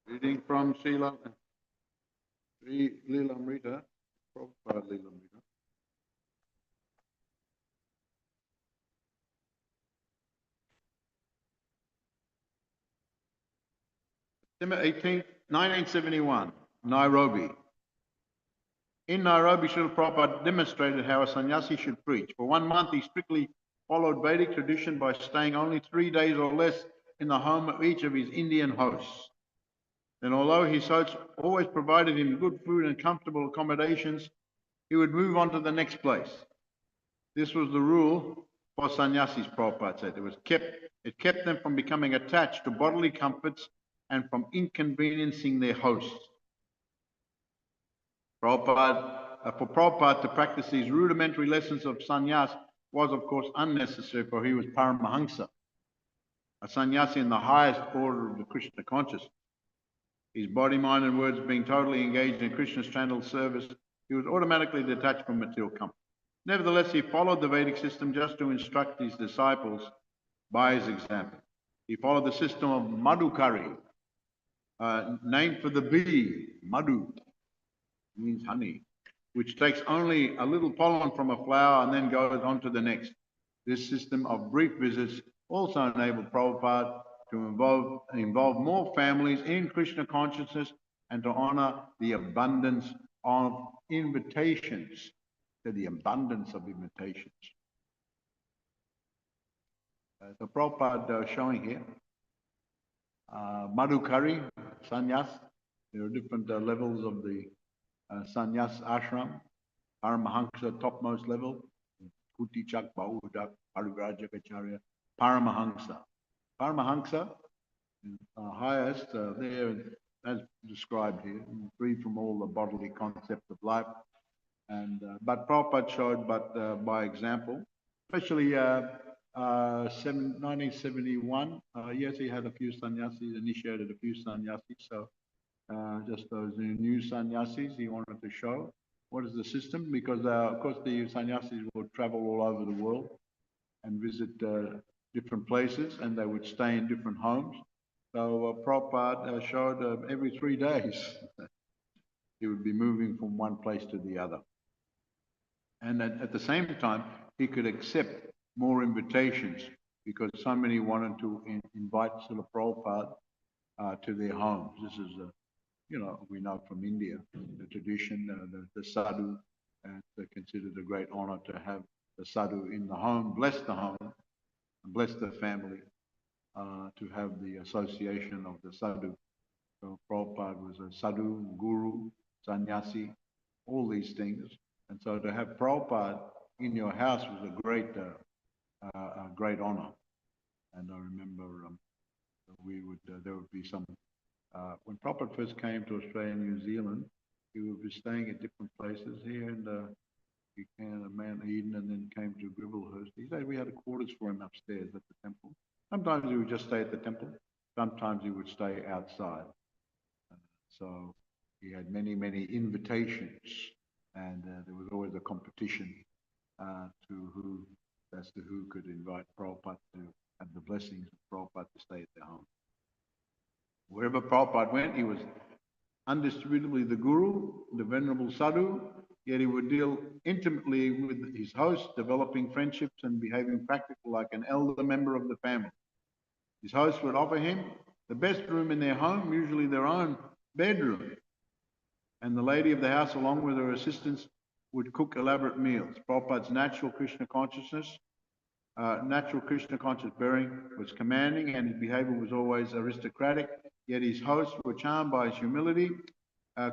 Reading from Sri Lilamrita, Prabhupada Lilamrita. December 18th, 1971, Nairobi. In Nairobi, Srila Prabhupada demonstrated how a sannyasi should preach. For 1 month, he strictly followed Vedic tradition by staying only 3 days or less in the home of each of his Indian hosts. Then, although his hosts always provided him good food and comfortable accommodations, he would move on to the next place. This was the rule for sannyasis, Prabhupada said. It kept them from becoming attached to bodily comforts and from inconveniencing their hosts. For Prabhupada to practice these rudimentary lessons of sannyas was, of course, unnecessary, for he was Paramahamsa, a sannyasi in the highest order of the Krishna consciousness. His body, mind, and words being totally engaged in Krishna's channel service, he was automatically detached from material comfort. Nevertheless, he followed the Vedic system just to instruct his disciples by his example. He followed the system of Madhukari, named for the bee, Madhu. means honey, which takes only a little pollen from a flower and then goes on to the next. This system of brief visits also enabled Prabhupada to involve more families in Krishna consciousness and to honor the abundance of invitations. The abundance of invitations. So Prabhupada showing here, Madhukari, sannyas. There are different levels of the sannyas ashram. Paramahansa, topmost level. Kutichak, Bahudak, Parivrajagacharya, Paramahansa. Paramahansa, highest there, as described here, free from all the bodily concepts of life. And but Prabhupada showed, by example, especially 1971. Yes, he had a few sannyasis, initiated a few sannyasis. So just those new sannyasis he wanted to show. What is the system? Because of course the sannyasis would travel all over the world and visit different places, and they would stay in different homes. So Prabhupada showed every 3 days he would be moving from one place to the other. And at the same time, he could accept more invitations because so many wanted to invite Srila Prabhupada to their homes. This is, we know from India, the tradition, the sadhu, and it's considered a great honor to have the sadhu in the home, bless the home, and bless the family, to have the association of the sadhu. So Prabhupada was a sadhu, guru, sannyasi, all these things. And so to have Prabhupada in your house was a great honor. And I remember there would be some, when Prabhupada first came to Australia and New Zealand, he would be staying at different places here, and he came to Mount Eden and then came to Gribblehurst. He said we had quarters for him upstairs at the temple. Sometimes he would just stay at the temple. Sometimes he would stay outside. So he had many, many invitations, and there was always a competition as to who could invite Prabhupada to have the blessings of Prabhupada to stay at their home. Wherever Prabhupada went, he was undisputably the guru, the venerable sadhu, yet he would deal intimately with his host, developing friendships and behaving practically like an elder member of the family. His host would offer him the best room in their home, usually their own bedroom. And the lady of the house, along with her assistants, would cook elaborate meals. Prabhupada's natural Krishna conscious bearing was commanding, and his behavior was always aristocratic, yet his hosts were charmed by his humility.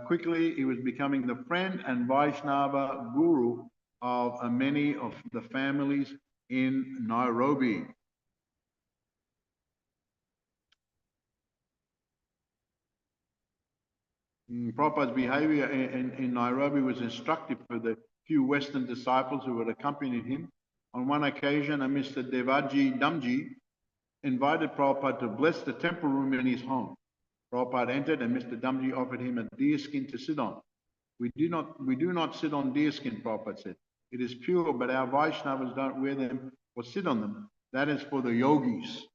Quickly, he was becoming the friend and Vaishnava guru of many of the families in Nairobi. Prabhupada's behavior in Nairobi was instructive for the few Western disciples who had accompanied him. On one occasion, a Mr. Devaji Damji invited Prabhupada to bless the temple room in his home. Prabhupada entered and Mr. Damji offered him a deerskin to sit on. We do not sit on deerskin, Prabhupada said. It is pure, but our Vaishnavas don't wear them or sit on them. That is for the yogis.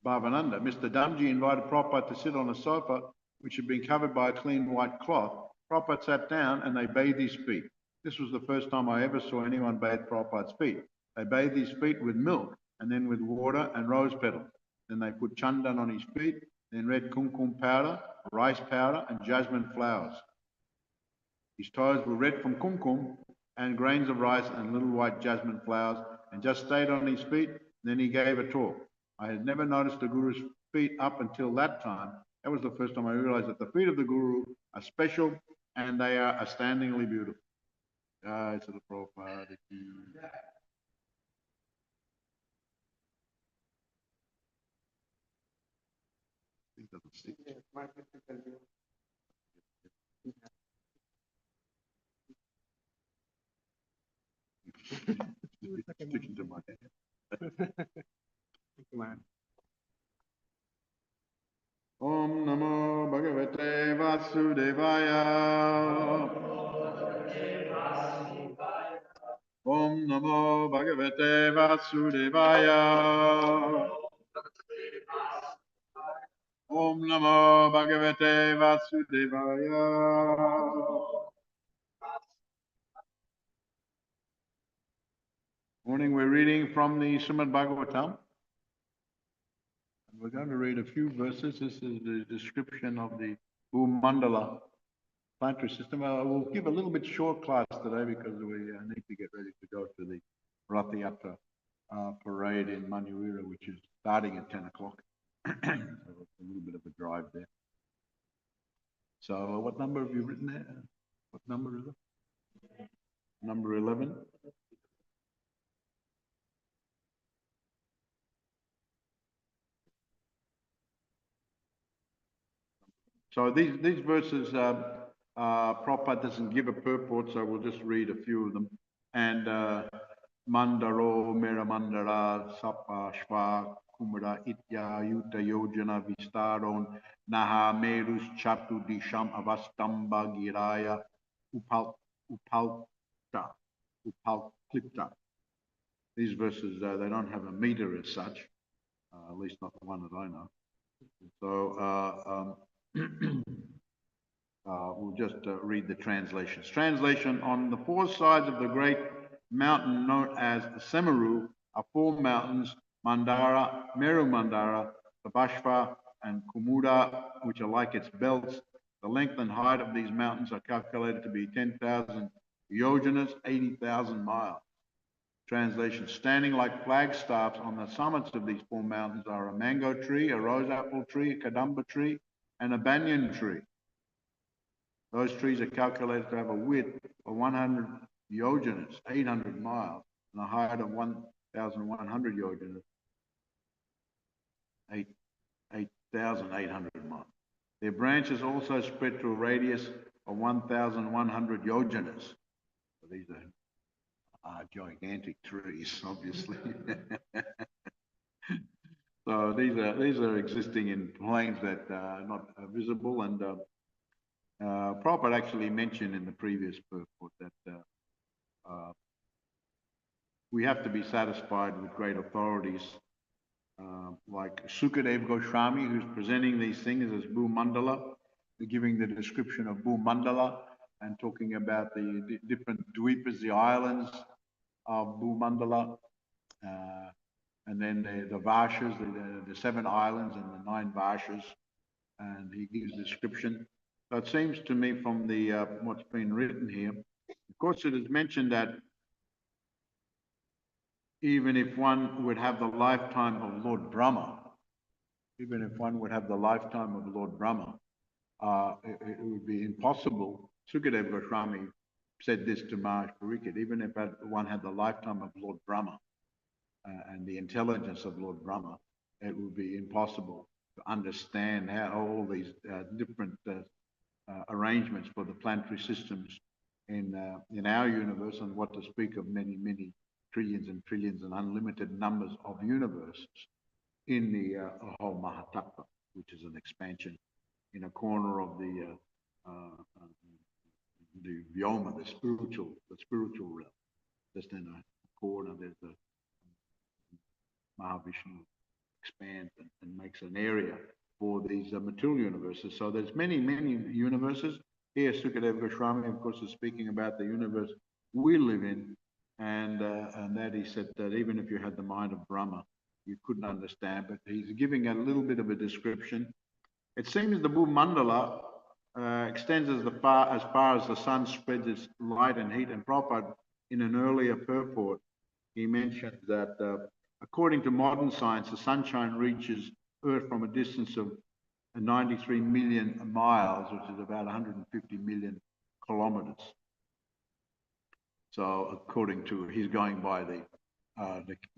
Bhavananda. Mr. Damji invited Prabhupada to sit on a sofa which had been covered by a clean white cloth. Prabhupada sat down and they bathed his feet. This was the first time I ever saw anyone bathe Prabhupada's feet. They bathed his feet with milk and then with water and rose petals. Then they put chandan on his feet, then red kumkum powder, rice powder, and jasmine flowers. His toes were red from kumkum and grains of rice and little white jasmine flowers, and just stayed on his feet. Then he gave a talk. I had never noticed the Guru's feet up until that time. That was the first time I realized that the feet of the Guru are special and they are astoundingly beautiful. Jai Srila Prabhupada. It doesn't stick. Sticking to my head. Om Namo Bhagavate Vasudevaya. Om Namo Bhagavate Vasudevaya. Om Namo Bhagavate Vasudevaya. Morning, we're reading from the Srimad Bhagavatam. We're going to read a few verses. This is the description of the Bhumandala planetary system. I will give a little bit short class today because we need to get ready to go to the Rath Yatra parade in Manuira, which is starting at 10 o'clock. So it's a little bit of a drive there. So what number have you written there? What number is it? Number 11. So these verses, Prabhupada doesn't give a purport, so we'll just read a few of them. And Mandaro, Meramandara, Sapa, Shva, Kumara, Itya, Yuta, Yojana, Vistaron, Naha, Merus, Chatu, Disham, Avastamba, Giraya, Upalklipta. These verses, they don't have a meter as such, at least not the one that I know. So we'll just read the translations. Translation: on the four sides of the great mountain known as Semaru are four mountains: Mandara, Meru Mandara, Sabashva, and Kumuda, which are like its belts. The length and height of these mountains are calculated to be 10,000 yojanas, 80,000 miles. Translation: standing like flagstaffs on the summits of these four mountains are a mango tree, a rose apple tree, a kadamba tree, and a banyan tree. Those trees are calculated to have a width of 100 yojanas, 800 miles, and a height of 1,100 yojanas, 8,800 miles. Their branches also spread to a radius of 1,100 yojanas. So these are gigantic trees, obviously. So these are existing in plains that are not visible, and Prabhupada actually mentioned in the previous purport that we have to be satisfied with great authorities like Sukadev Goswami, who's presenting these things as Bhumandala, giving the description of Bhumandala and talking about the different dweepas, the islands of Bhumandala, and then the Vashas, the 7 islands and the 9 Vashas, and he gives a description. So it seems to me from the what's been written here, of course it is mentioned that even if one would have the lifetime of Lord Brahma, it would be impossible. Sukadev Goswami said this to Maharaj Pariksit, even if one had the lifetime of Lord Brahma and the intelligence of Lord Brahma, it would be impossible to understand how all these different arrangements for the planetary systems in our universe, and what to speak of many, many trillions and trillions and unlimited numbers of universes in the whole Mahatattva, which is an expansion in a corner of the Vyoma, the spiritual realm. Just in a corner, there's the Mahavishnu expands and makes an area for these material universes. So there's many, many universes. Here, Sukadeva Goswami, of course, is speaking about the universe we live in, and that he said that even if you had the mind of Brahma, you couldn't understand. But he's giving a little bit of a description. It seems the Bhumandala extends as far as the sun spreads its light and heat. And Prabhupada, in an earlier purport, he mentioned that according to modern science, the sunshine reaches Earth from a distance of 93 million miles, which is about 150 million kilometers. So according to, he's going by the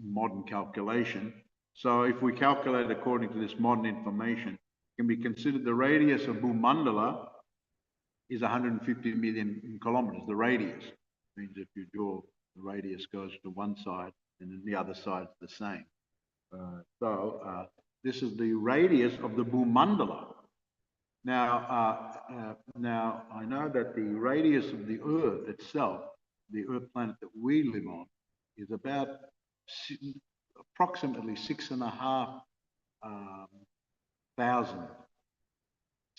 modern calculation. So if we calculate according to this modern information, it can be considered the radius of Bhumandala is 150 million kilometers. The radius means if you draw, the radius goes to one side and then the other side's the same. This is the radius of the Bhumandala. Now, now I know that the radius of the Earth itself, the Earth planet that we live on, is about approximately 6,500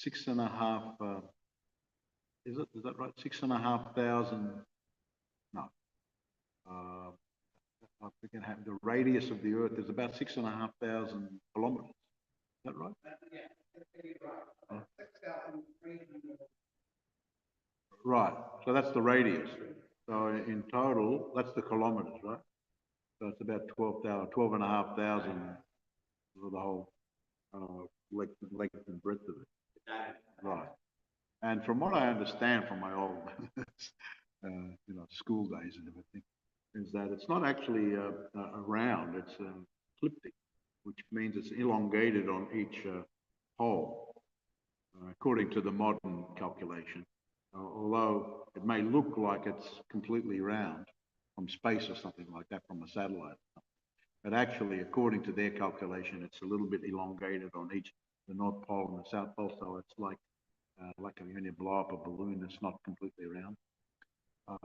6.5, is that right? 6,500, no. I forget how the radius of the Earth is about 6,500 kilometers. Is that right? Right. So that's the radius. So in total, that's the kilometers, right? So it's about 12,500 for the whole length and breadth of it. Right. And from what I understand from my old, school days and everything, is that it's not actually round, it's elliptic, which means it's elongated on each pole, according to the modern calculation. Although it may look like it's completely round from space or something like that, from a satellite. But actually, according to their calculation, it's a little bit elongated on each, the North Pole and the South Pole. So it's like when you blow up a balloon, it's not completely round.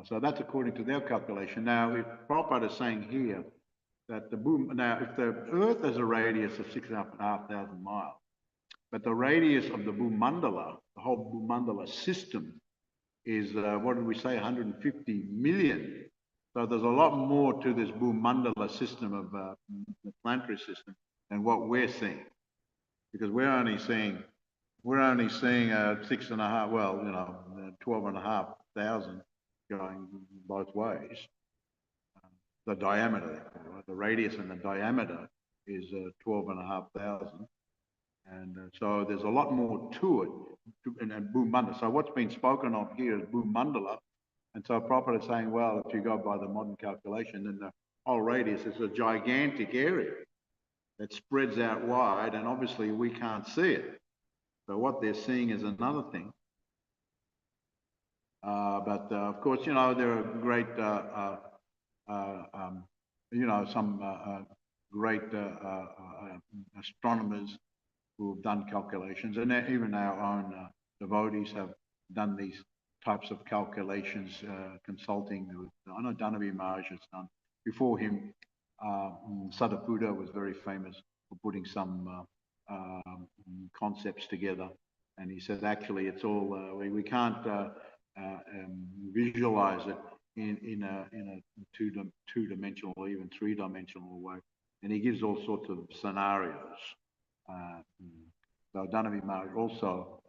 So that's according to their calculation. Now, if Prabhupada is saying here that if the Earth has a radius of 6,500 miles, but the radius of the Bhumandala, the whole Bhumandala system, is, what did we say, 150 million. So there's a lot more to this Bhumandala system of the planetary system than what we're seeing, because we're only seeing 6.5, 12,500 going both ways. The diameter, right? The radius and the diameter is 12,500. And so there's a lot more to it, and Bhumandala. So what's been spoken of here is Bhumandala. And so Prabhupada is saying, well, if you go by the modern calculation, then the whole radius is a gigantic area that spreads out wide, and obviously we can't see it. So what they're seeing is another thing. But of course, there are great, some great astronomers who have done calculations, and even our own devotees have done these types of calculations, consulting with, I know Dhanavi Maharaj has done. Before him, Sadapuda was very famous for putting some concepts together. And he said, actually, it's all, we can't visualize it in a two-dimensional or even three-dimensional way. And he gives all sorts of scenarios. So Dhanavi Maharaj also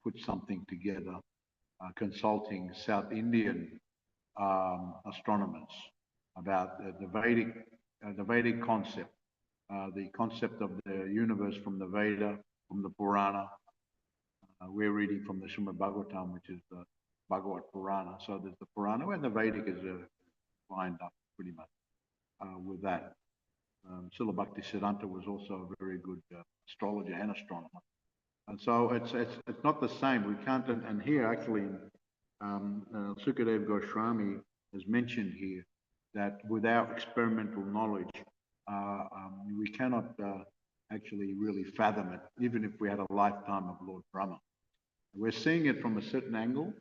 put something together, consulting South Indian astronomers about the Vedic concept, the concept of the universe from the Veda, from the Purana. We're reading from the Srimad Bhagavatam, which is the Bhagavat Purana. So there's the Purana, and the Vedic is lined up pretty much with that. Srila Bhaktisiddhanta was also a very good astrologer and astronomer. And so it's not the same. We can't, and here actually, Sukadev Goswami has mentioned here that without experimental knowledge, we cannot actually really fathom it, even if we had a lifetime of Lord Brahma. We're seeing it from a certain angle,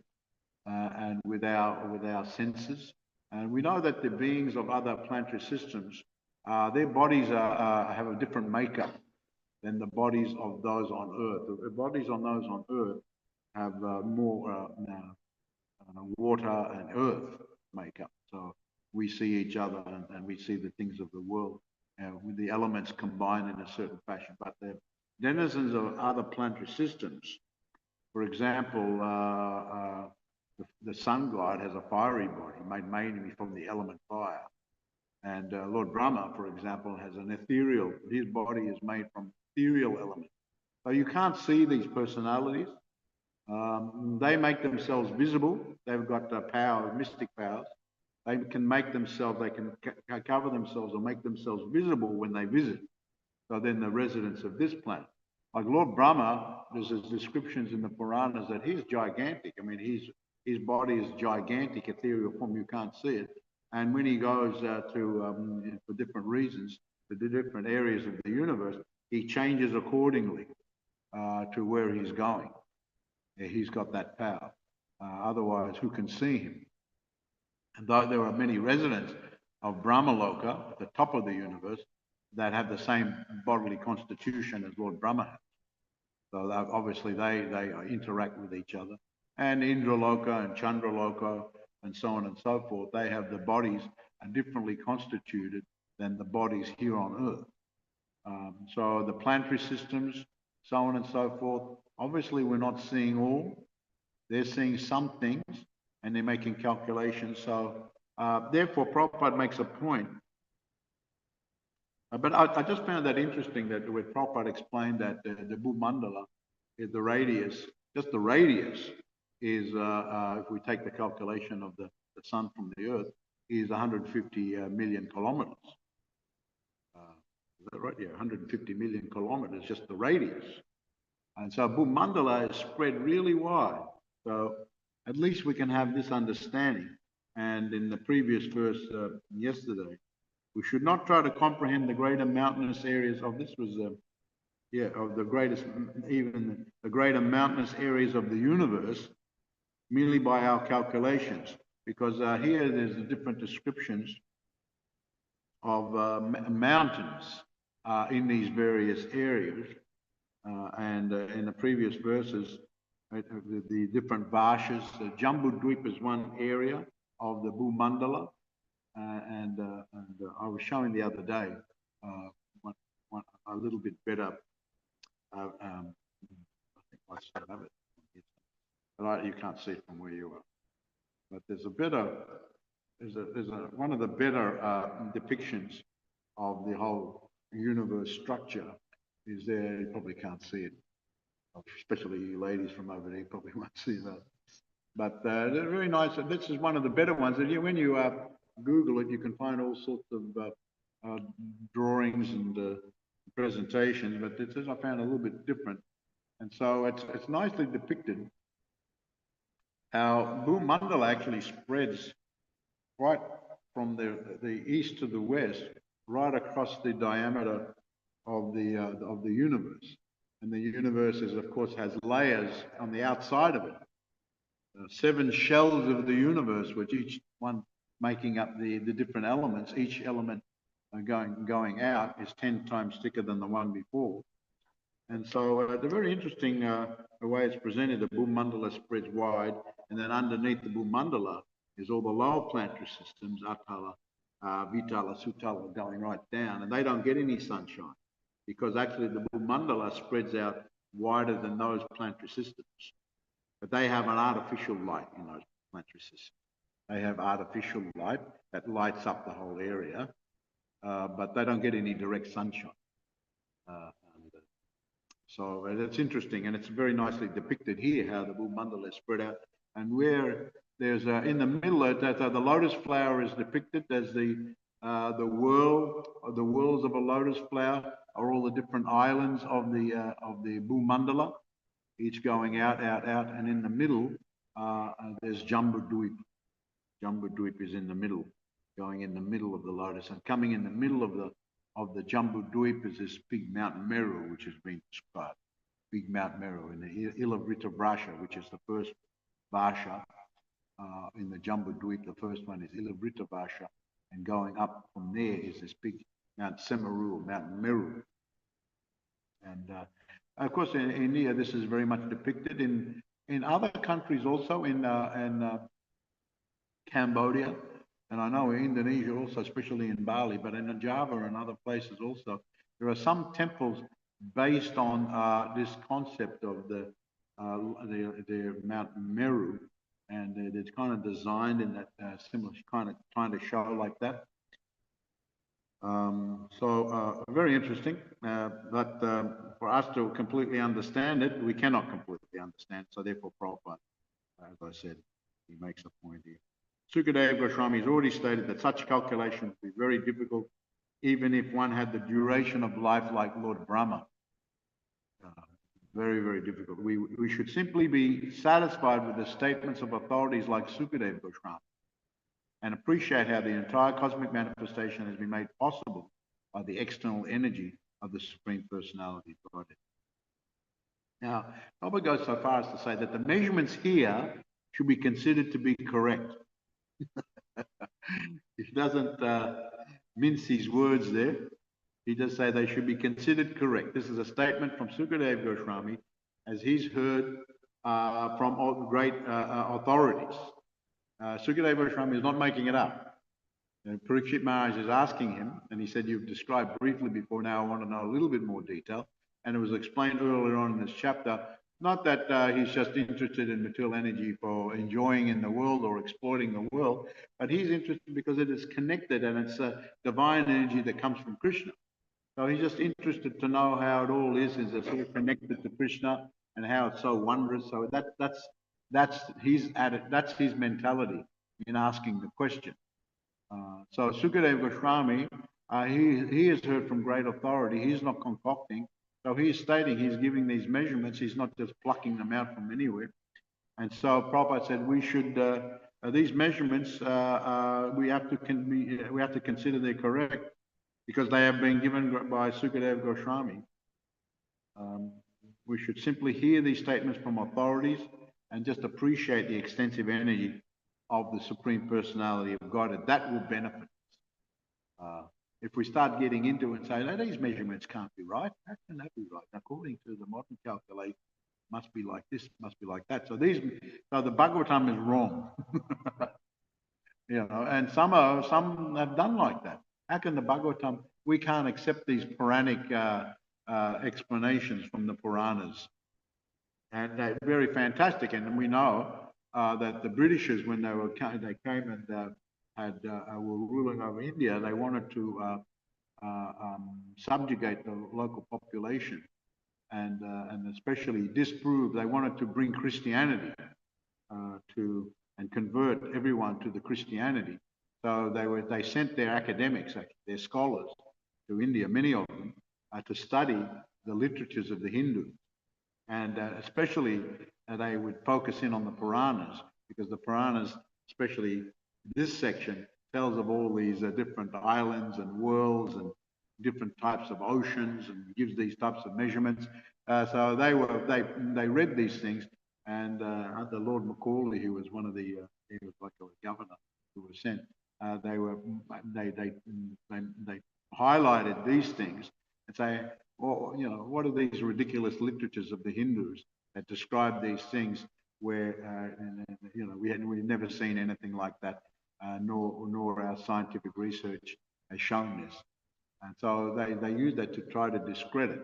and with our senses, and we know that the beings of other planetary systems, their bodies have a different makeup than the bodies of those on Earth. The bodies on those on Earth have more water and earth makeup. So we see each other and we see the things of the world with the elements combined in a certain fashion. But the denizens of other planetary systems, for example, the sun god has a fiery body made mainly from the element fire. And Lord Brahma, for example, has an ethereal, his body is made from ethereal elements. So you can't see these personalities. They make themselves visible. They've got power, mystic powers. They can make themselves, they can cover themselves or make themselves visible when they visit. So then the residents of this planet. Like Lord Brahma, there's descriptions in the Puranas that he's gigantic. I mean, his body is gigantic, ethereal form, you can't see it. And when he goes for different reasons, to the different areas of the universe, he changes accordingly to where he's going. He's got that power. Otherwise, who can see him? And though there are many residents of Brahmaloka, at the top of the universe, that have the same bodily constitution as Lord Brahma has. So obviously they interact with each other. And Indraloka and Chandraloka and so on and so forth, they have the bodies are differently constituted than the bodies here on Earth. So the planetary systems, so on and so forth, obviously we're not seeing all. They're seeing some things and they're making calculations. So therefore, Prabhupada makes a point. But I just found that interesting that when Prabhupada explained that the Bhumandala is the radius, just the radius is, if we take the calculation of the sun from the earth, is 150 million kilometers. Is that right? Yeah, 150 million kilometers, just the radius. And so Bhumandala is spread really wide. So at least we can have this understanding. And in the previous verse yesterday, we should not try to comprehend the greater mountainous areas of this was, of the greatest, even the greater mountainous areas of the universe merely by our calculations. Because here there's the different descriptions of mountains in these various areas. And in the previous verses, the different varshas, Jambudvip is one area of the Bhumandala. And I was showing the other day a little bit better. I think I still have it, but you can't see it from where you are. But there's a better, one of the better depictions of the whole universe structure is there. You probably can't see it, especially you ladies from over there. You probably won't see that. But they're very nice. This is one of the better ones. And when you Google it, you can find all sorts of drawings and presentations, but this is, I found, a little bit different. And so it's nicely depicted how Bhumandala actually spreads right from the east to the west, right across the diameter of the universe. And the universe is, of course, has layers on the outside of it. 7 shells of the universe, which each one making up the different elements. Each element going out is 10 times thicker than the one before. And so the very interesting the way it's presented, the Bhumandala spreads wide, and then underneath the Bhumandala is all the lower planetary systems, Atala, Vitala, Sutala, going right down, and they don't get any sunshine because actually the Bhumandala spreads out wider than those planetary systems. But they have an artificial light in those planetary systems. They have artificial light that lights up the whole area, but they don't get any direct sunshine. So it's interesting, and it's very nicely depicted here how the Bhumandala is spread out, and where there's in the middle the lotus flower is depicted as the whorls of a lotus flower are all the different islands of the Bhumandala, each going out, and in the middle there's Jambudvip. Jambudvip is in the middle, going in the middle of the lotus, and coming in the middle of the Jambudvip is this big Mount Meru, which has been described. Big Mount Meru in the Ilavrita Vrasha, which is the first Varsha in the Jambudvip. The first one is Ilavrita Varsha, and going up from there is this big Mount Semeru, Mount Meru. And of course, in India, this is very much depicted. In other countries also, in Cambodia, and I know in Indonesia also, especially in Bali, but in Java and other places also, there are some temples based on this concept of the Mount Meru, and it's kind of designed in that similar kind of show like that. So very interesting, but for us to completely understand it, we cannot completely understand. So therefore, Prabhupada, as I said, he makes a point here. Sukadeva Goswami has already stated that such calculation would be very difficult, even if one had the duration of life like Lord Brahma. Very, very difficult. We should simply be satisfied with the statements of authorities like Sukadeva Goswami and appreciate how the entire cosmic manifestation has been made possible by the external energy of the Supreme Personality of Godhead. Now, Prabhupada goes so far as to say that the measurements here should be considered to be correct. He doesn't mince his words there. He does say they should be considered correct. This is a statement from Sukadeva Goswami as he's heard from all great authorities. Sukadev Goswami is not making it up. Parikshit Maharaj is asking him, and he said, you've described briefly before, now I want to know a little bit more detail. And it was explained earlier on in this chapter, not that he's just interested in material energy for enjoying in the world or exploiting the world, but he's interested because it is connected and it's a divine energy that comes from Krishna. So he's just interested to know how it all is it's all connected to Krishna and how it's so wondrous. So that's his mentality in asking the question. So Sukadev Goswami, he has heard from great authority. He's not concocting. So he's stating, he's giving these measurements. He's not just plucking them out from anywhere. And so Prabhupada said we should, these measurements, we have to consider they're correct because they have been given by Sukadev Goswami. We should simply hear these statements from authorities and just appreciate the extensive energy of the Supreme Personality of God, and that will benefit us. If we start getting into it and say, no, these measurements can't be right, how can that be right? According to the modern calculation, must be like this, must be like that. So the Bhagavatam is wrong. And some have done like that. How can the Bhagavatam, we can't accept these Puranic explanations from the Puranas. And they're very fantastic. And we know that the Britishers, when they came and were ruling over India, they wanted to subjugate the local population and especially disprove. They wanted to bring Christianity and convert everyone to the Christianity. So they sent their academics, their scholars, to India, many of them, to study the literatures of the Hindus. And especially they would focus in on the Puranas, because the Puranas, especially this section, tells of all these different islands and worlds and different types of oceans and gives these types of measurements. So they read these things, and the Lord Macaulay, who was one of the he was like a governor who was sent, they highlighted these things and say, well, what are these ridiculous literatures of the Hindus that describe these things where we've never seen anything like that, nor our scientific research has shown this. And so they used that to try to discredit.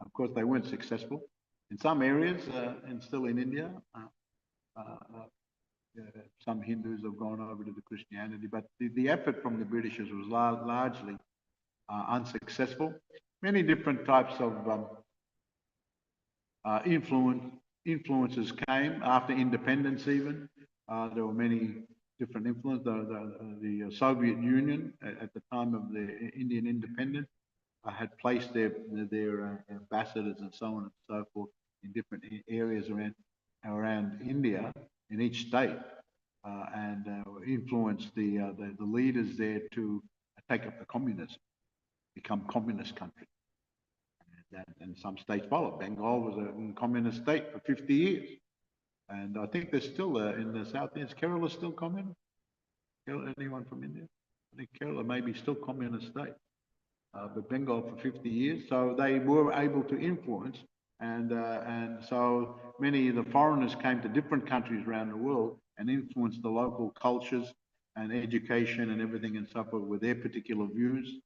Of course, they weren't successful. In some areas, and still in India, some Hindus have gone over to the Christianity, but the effort from the Britishers was largely unsuccessful. Many different types of influences came after independence even. There were many different influences. The Soviet Union at the time of the Indian independence had placed their ambassadors and so on and so forth in different areas around India in each state, and influenced the leaders there to take up the communism, become communist country. And some states followed. Bengal was a communist state for 50 years. And I think there's still in the south, is Kerala still communist? Anyone from India? I think Kerala may be still communist state. But Bengal for 50 years. So they were able to influence. And so many of the foreigners came to different countries around the world and influenced the local cultures and education and everything and so forth with their particular views,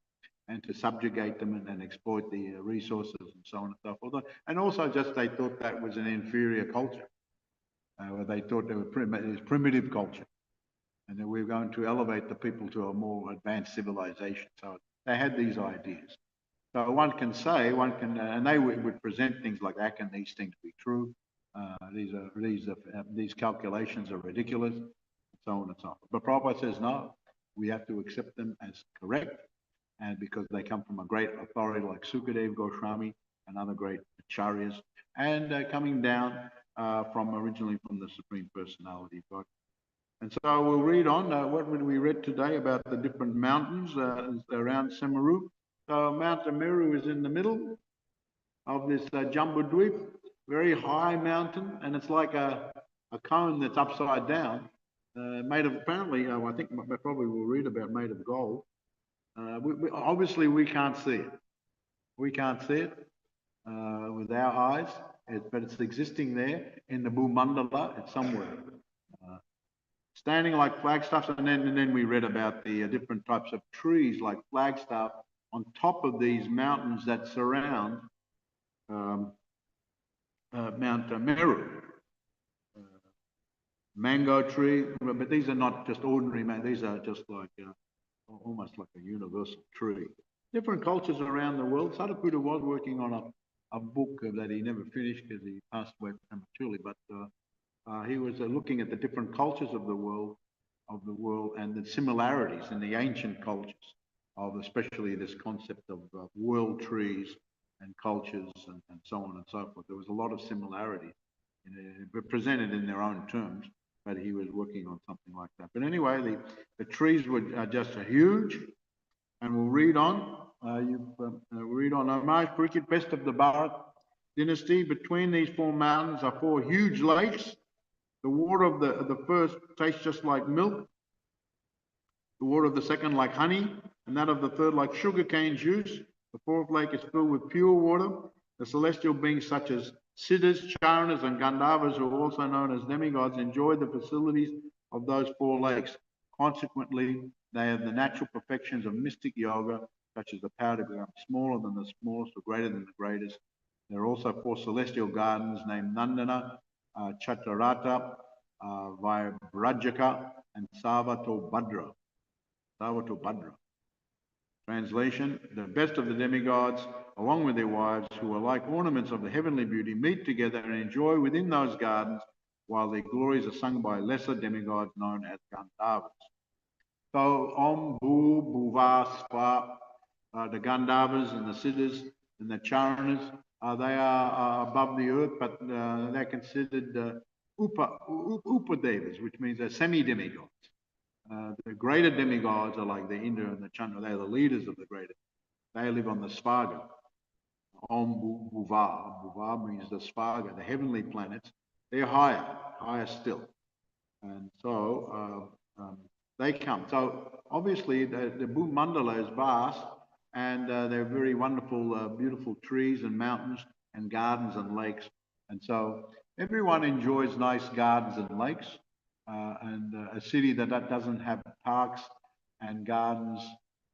and to subjugate them and exploit the resources and so on and so forth. And also just they thought that was an inferior culture. Where they thought they were primitive culture. And that we were going to elevate the people to a more advanced civilization. So they had these ideas. So one can say, and they would present things like, how can these things be true? These calculations are ridiculous, and so on and so forth. But Prabhupada says, no, we have to accept them as correct. And because they come from a great authority like Sukadev Goswami and other great acharyas, and coming down originally from the Supreme Personality of God. And so we'll read on what we read today about the different mountains around Semaru. So Mount Meru is in the middle of this Jambudweep, very high mountain, and it's like a cone that's upside down, made of, apparently, I think probably we'll read about, made of gold. Obviously, we can't see it. We can't see it with our eyes. but it's existing there in the Bhumandala. It's somewhere. Standing like flagstaffs, and then we read about the different types of trees like flagstaff on top of these mountains that surround Mount Meru. Mango tree, but these are not just ordinary these are just like almost like a universal tree. Different cultures around the world. Sadhguru was working on a book that he never finished because he passed away prematurely, but he was looking at the different cultures of the world and the similarities in the ancient cultures of especially this concept of world trees and cultures and so on and so forth. There was a lot of similarity presented in their own terms, but he was working on something like that. But anyway, the trees were just huge, and we'll read on. Read on. Ramai Parikit, best of the Bharat dynasty. Between these four mountains are four huge lakes. The water of the first tastes just like milk. The water of the second like honey, and that of the third like sugarcane juice. The fourth lake is filled with pure water. The celestial beings such as Siddhas, Charanas, and Gandharvas, who are also known as demigods, enjoy the facilities of those four lakes. Consequently, they have the natural perfections of mystic yoga, such as the power to become smaller than the smallest or greater than the greatest. There are also four celestial gardens named Nandana, Chaturata, Vaibrajaka, and Savatobhadra. Translation: the best of the demigods, along with their wives, who are like ornaments of the heavenly beauty, meet together and enjoy within those gardens, while their glories are sung by lesser demigods known as Gandharvas. So Om, Bhu, Bhuva, Sva, the Gandharvas and the Siddhas and the Charanas, they are above the earth, but they're considered Upadevas, which means they're semi-demigods. The greater demigods are like the Indra and the Chandra. They're the leaders of the greater. They live on the Svarga. Om Bhuva. Bhuva means the Svarga, the heavenly planets. They're higher still. And so they come. So obviously the Bhumandala is vast, and they're very wonderful, beautiful trees and mountains and gardens and lakes. And so everyone enjoys nice gardens and lakes. And a city that doesn't have parks and gardens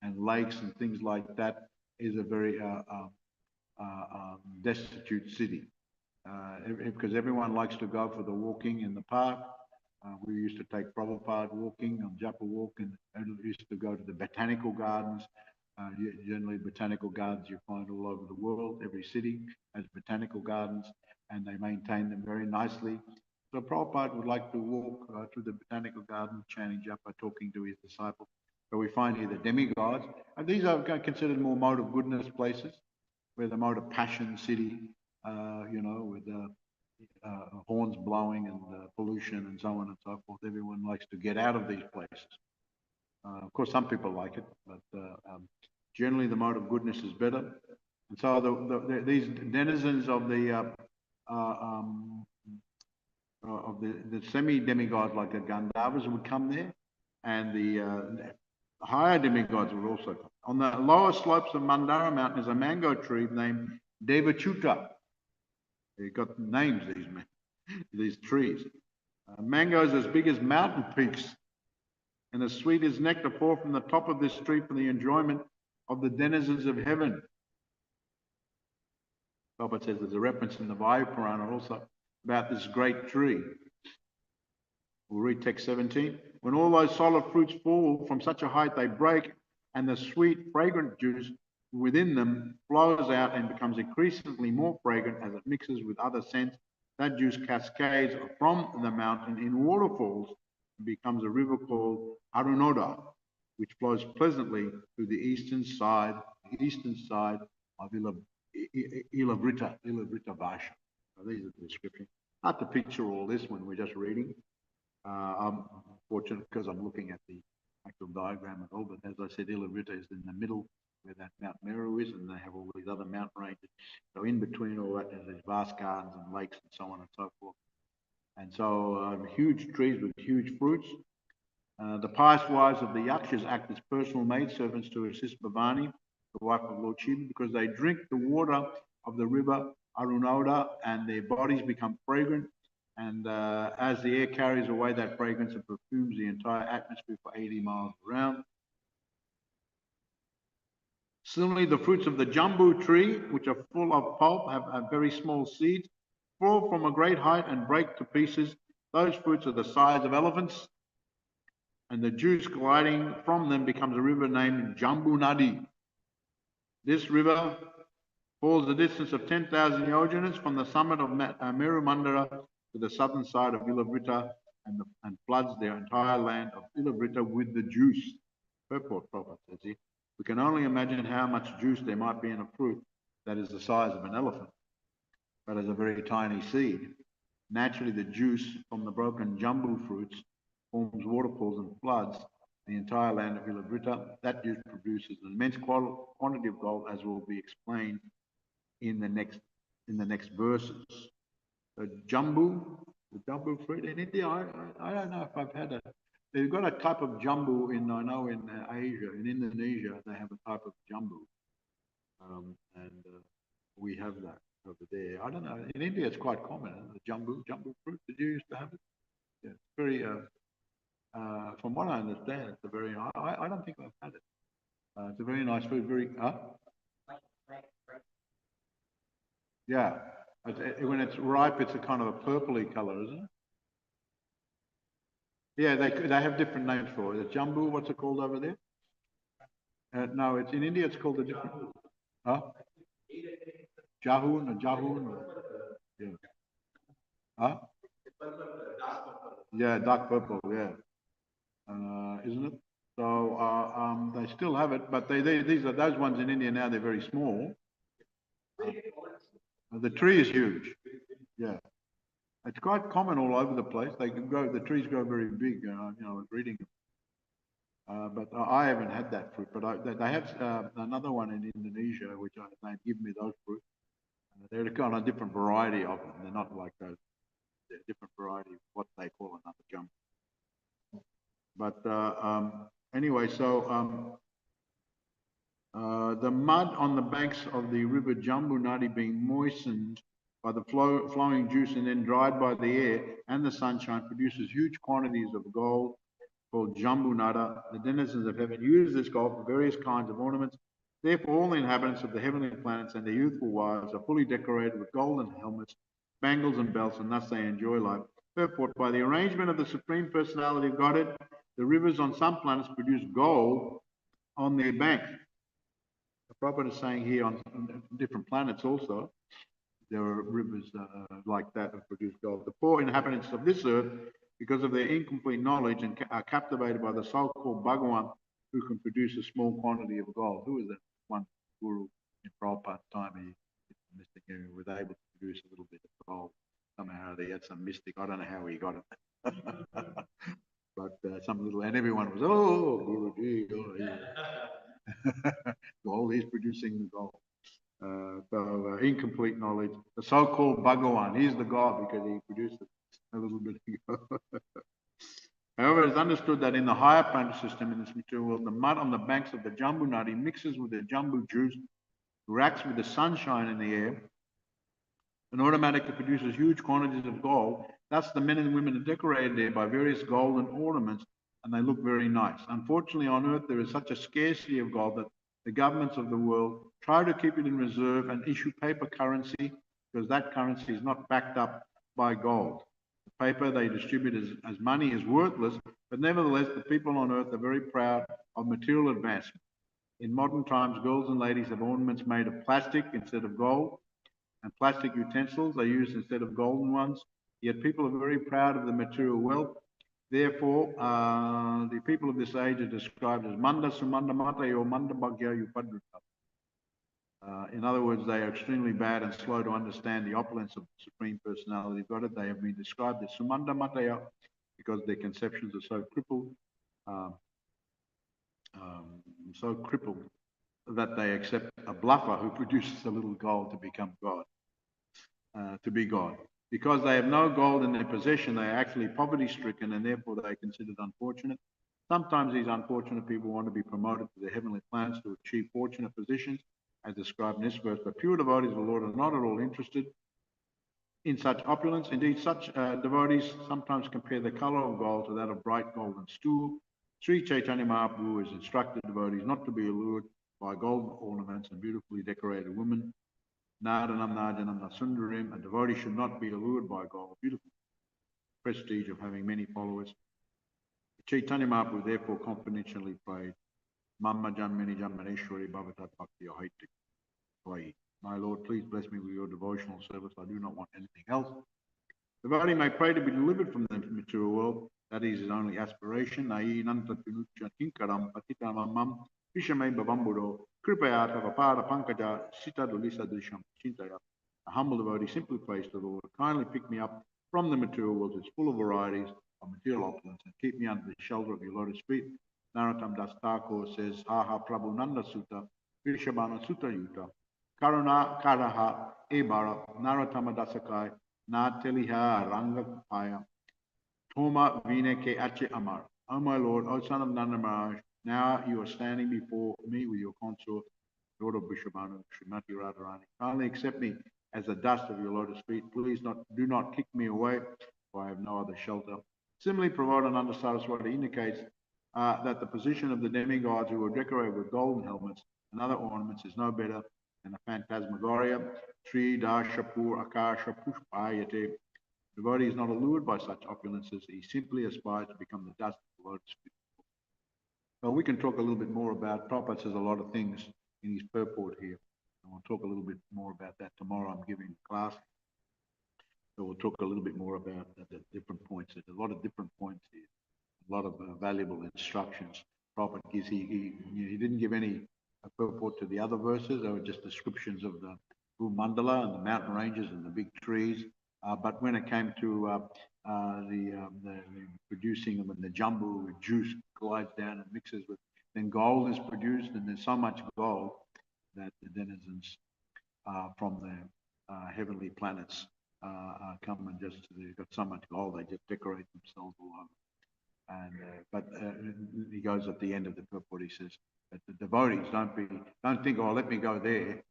and lakes and things like that is a very destitute city, because everyone likes to go for the walking in the park. We used to take Prabhupada walking on Japa Walk, and used to go to the botanical gardens. Generally, botanical gardens you find all over the world. Every city has botanical gardens, and they maintain them very nicely. So Prabhupada would like to walk through the botanical garden, chanting japa, talking to his disciples. So we find here the demigods, and these are considered more mode of goodness places, where the mode of passion city, with horns blowing and pollution and so on and so forth. Everyone likes to get out of these places. Of course, some people like it, but generally the mode of goodness is better. And so these denizens of the semi-demigods like the Gandharvas would come there, and the higher demigods would also come. On the lower slopes of Mandara Mountain is a mango tree named Devachuta. They've got names, these trees. Mangoes as big as mountain peaks, and as sweet as nectar pour from the top of this tree for the enjoyment of the denizens of heaven. Prabhupada says there's a reference in the Vayu Purana also about this great tree. We'll read text 17. When all those solid fruits fall from such a height, they break, and the sweet, fragrant juice within them flows out and becomes increasingly more fragrant as it mixes with other scents. That juice cascades from the mountain in waterfalls and becomes a river called Arunoda, which flows pleasantly through the eastern side of Ilavrita Vasha. So these are the descriptions. Hard to picture all this when we're just reading. I'm fortunate because I'm looking at the actual diagram and all, but as I said, Ilavrita is in the middle where that Mount Meru is, and they have all these other mountain ranges. So in between all that, there's these vast gardens and lakes and so on and so forth. And so huge trees with huge fruits. The pious wives of the Yakshas act as personal maidservants to assist Bhavani, the wife of Lord Shiva, because they drink the water of the river Arunoda, and their bodies become fragrant. And as the air carries away that fragrance, it perfumes the entire atmosphere for 80 miles around. Similarly, the fruits of the jambu tree, which are full of pulp, have very small seeds, fall from a great height and break to pieces. Those fruits are the size of elephants, and the juice gliding from them becomes a river named Jambu Nadi. This river falls a distance of 10,000 yojanas from the summit of Meru Mandara to the southern side of Ilavrita and floods the entire land of Ilavrita with the juice. Purport, Prophet says he. We can only imagine how much juice there might be in a fruit that is the size of an elephant, but as a very tiny seed. Naturally, the juice from the broken jambu fruits forms waterfalls and floods the entire land of Ilavrita. That juice produces an immense quantity of gold, as will be explained in the next verses. The jambu fruit in India, I don't know if I've had a. They've got a type of jambu in Asia, in Indonesia, they have a type of jambu, and we have that over there. I don't know. In India, it's quite common. The jambu fruit. Did you used to have it? Yeah, it's very. From what I understand, it's a very. I don't think I've had it. It's a very nice food. Very. Yeah. When it's ripe, it's a kind of a purpley color, isn't it? Yeah, they have different names for it. The jambu, what's it called over there? No, it's in India. It's called a different. Huh? Jahun. Yeah. Huh? Yeah, dark purple. Yeah. Isn't it? So they still have it, but these are those ones in India now. They're very small. The tree is huge. Yeah. It's quite common all over the place. They can grow. The trees grow very big. Reading. But I haven't had that fruit. But they have another one in Indonesia, which they give me those fruits. They're kind of a different variety of them. They're not like those. They're a different variety of what they call another jump. But anyway, so the mud on the banks of the river Jambu Nadi being moistened by the flowing juice and then dried by the air and the sunshine produces huge quantities of gold called Jambu Nada. The denizens of heaven use this gold for various kinds of ornaments. Therefore, all the inhabitants of the heavenly planets and their youthful wives are fully decorated with golden helmets, bangles, and belts, and thus they enjoy life. Purport: by the arrangement of the Supreme Personality of Godhead, the rivers on some planets produce gold on their banks. The Prophet is saying here on different planets also, there are rivers like that that produce gold. The poor inhabitants of this earth, because of their incomplete knowledge, and are captivated by the so-called Bhagawan, who can produce a small quantity of gold. Who is that one guru in Prabhupada's time? He was able to produce a little bit of gold. Somehow he had some mystic. I don't know how he got it. But some little, and everyone was, oh, Guruji, oh, yeah. Gold, he's producing the gold. So incomplete knowledge. The so-called Bhagawan, he's the God because he produced a little bit of gold. However, it is understood that in the higher planet system, in this material world, the mud on the banks of the Jambu Nadi mixes with the Jambu juice, reacts with the sunshine in the air, and automatically produces huge quantities of gold. Thus, the men and women are decorated there by various golden ornaments, and they look very nice. Unfortunately, on Earth, there is such a scarcity of gold that the governments of the world try to keep it in reserve and issue paper currency because that currency is not backed up by gold. The paper they distribute as money is worthless, but nevertheless, the people on Earth are very proud of material advancement. In modern times, girls and ladies have ornaments made of plastic instead of gold, and plastic utensils are used instead of golden ones. Yet people are very proud of the material wealth. Therefore, the people of this age are described as Manda Sumanda Matayo Manda Bhagya Upadrita. In other words, they are extremely bad and slow to understand the opulence of the Supreme Personality of Godhead. They have been described as Sumanda Mataya because their conceptions are so crippled, that they accept a bluffer who produces a little gold to become God, to be God. Because they have no gold in their possession, they are actually poverty-stricken and therefore they are considered unfortunate. Sometimes these unfortunate people want to be promoted to the heavenly planets to achieve fortunate positions, as described in this verse, but pure devotees of the Lord are not at all interested in such opulence. Indeed, such devotees sometimes compare the color of gold to that of bright golden stool. Sri Chaitanya Mahaprabhu has instructed devotees not to be allured by golden ornaments and beautifully decorated women. Nadanam Najanam Nasundarim, a devotee should not be allured by gold, beautiful prestige of having many followers. Chaitanya Mahaprabhu therefore confidentially prayed, Mamma Janmani Janmaneshwari Bhavatat Bhakti Ahaitik. My Lord, please bless me with your devotional service. I do not want anything else. The devotee may pray to be delivered from the material world. That is his only aspiration. Nai nanta pinucha kinkaram patitamamam vishame bavambudo kripayata vapada pankaja sita dulisa drisham chintaya. A humble devotee simply prays to the Lord, kindly pick me up from the material world. It's full of varieties of material opulence and keep me under the shelter of your lotus feet. Narottam Das Thakur says, Haha Prabhu Nanda Sutta, Vishabhana Sutta Yuta, Karuna Karaha Ebara, Narottama Dasakai, Na Teliha Ranga Paya, Toma Vine Ke Ache Amar. O my Lord, O son of Nanda Maharaj, now you are standing before me with your consort, Lord of Vishabhanu, Srimati Radharani. Kindly accept me as the dust of your lotus feet. Please do not kick me away, for I have no other shelter. Similarly, Pravodhananda Saraswati indicates that the position of the demigods who are decorated with golden helmets and other ornaments is no better than a phantasmagoria. Sri Dashapur Akasha Pushpayate. The devotee is not allured by such opulences. He simply aspires to become the dust of the lotus feet. Well, we can talk a little bit more about, Prabhupada says a lot of things in his purport here. And we'll talk a little bit more about that tomorrow. I'm giving a class. So we'll talk a little bit more about the different points. There's a lot of different points here. A lot of valuable instructions Prabhupada gives. He didn't give any purport to the other verses. They were just descriptions of the Mandala and the mountain ranges and the big trees. But when it came to the producing them and the jambu with juice glides down and mixes with, then gold is produced, and there's so much gold that the denizens from the heavenly planets come and just, they've got so much gold, they just decorate themselves all over. And but he goes at the end of the purport, he says that the devotees don't think, oh, let me go there,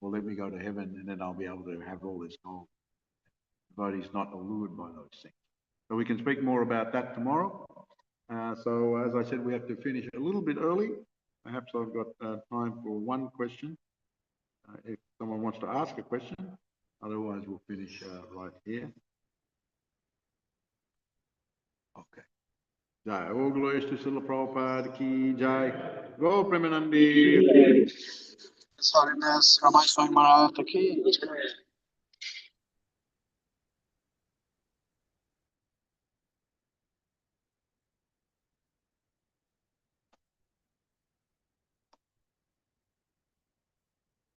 or let me go to heaven, and then I'll be able to have all this gold. The devotee is not allured by those things. So we can speak more about that tomorrow. So as I said, we have to finish a little bit early. Perhaps I've got time for one question, if someone wants to ask a question. Otherwise, we'll finish right here. Okay. Jai. All glories to Srila Prabhupada ki Jai. Go Premanandi. Sorry, Ramai Swami Maharaj ki